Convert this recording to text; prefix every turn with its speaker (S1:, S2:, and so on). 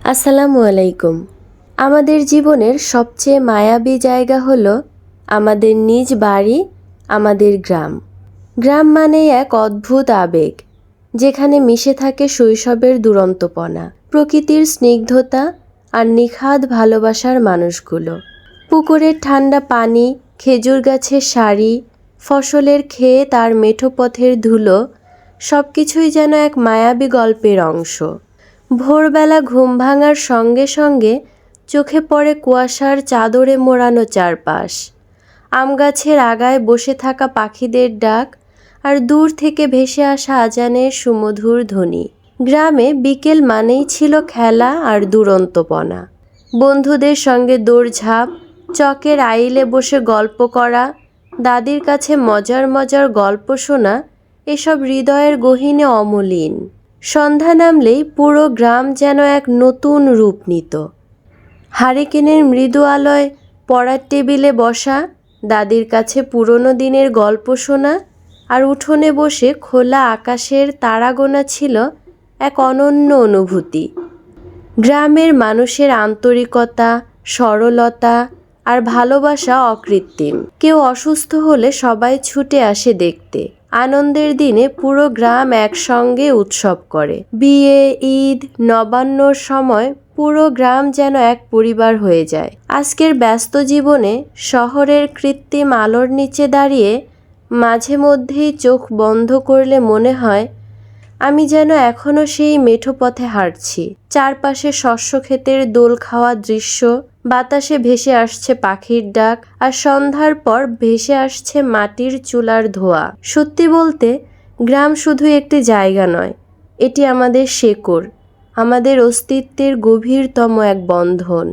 S1: আসসালামু আলাইকুম। আমাদের জীবনের সবচেয়ে মায়াবী জায়গা হলো আমাদের নিজ বাড়ি, আমাদের গ্রাম। গ্রাম মানেই এক অদ্ভুত আবেগ, যেখানে মিশে থাকে শৈশবের দুরন্তপনা, প্রকৃতির স্নিগ্ধতা আর নিখাদ ভালোবাসার মানুষগুলো। পুকুরের ঠান্ডা পানি, খেজুর গাছের সারি, ফসলের ক্ষেত আর মেঠো পথের ধুলো, সব কিছুই যেন এক মায়াবী গল্পের অংশ। ভোরবেলা ঘুম ভাঙার সঙ্গে সঙ্গে চোখে পড়ে কুয়াশার চাদরে মোড়ানো চারপাশ, আম গাছের আগায় বসে থাকা পাখিদের ডাক আর দূর থেকে ভেসে আসা আজানের সুমধুর ধ্বনি। গ্রামে বিকেল মানেই ছিল খেলা আর দুরন্তপনা। বন্ধুদের সঙ্গে দৌড়ঝাঁপ, চকের আইলে বসে গল্প করা, দাদির কাছে মজার মজার গল্প শোনা, এসব হৃদয়ের গহীনে অমলিন। সন্ধ্যা নামলেই পুরো গ্রাম যেন এক নতুন রূপ নিত। হারিকেনের মৃদু আলোয় পড়ার টেবিলে বসা, দাদির কাছে পুরনো দিনের গল্প শোনা আর উঠোনে বসে খোলা আকাশের তারা গোনা ছিল এক অনন্য অনুভূতি। গ্রামের মানুষের আন্তরিকতা, সরলতা আর ভালোবাসা অকৃত্রিম। কেউ অসুস্থ হলে সবাই ছুটে আসে দেখতে। আনন্দের দিনে পুরো গ্রাম একসঙ্গে উৎসব করে। বিয়ে, ঈদ, নবান্নর সময় পুরো গ্রাম যেন এক পরিবার হয়ে যায়। আজকের ব্যস্ত জীবনে শহরের কৃত্রিম আলোর নিচে দাঁড়িয়ে মাঝে মধ্যেই চোখ বন্ধ করলে মনে হয় আমি যেন এখনো সেই মেঠো পথে হাঁটছি। চারপাশে শস্যক্ষেতের দোল খাওয়া দৃশ্য, বাতাসে ভেসে আসছে পাখির ডাক আর সন্ধ্যার পর ভেসে আসছে মাটির চুলার ধোঁয়া। সত্যি বলতে গ্রাম শুধু একটি জায়গা নয়, এটি আমাদের শেকড়, আমাদের অস্তিত্বের গভীরতম এক বন্ধন।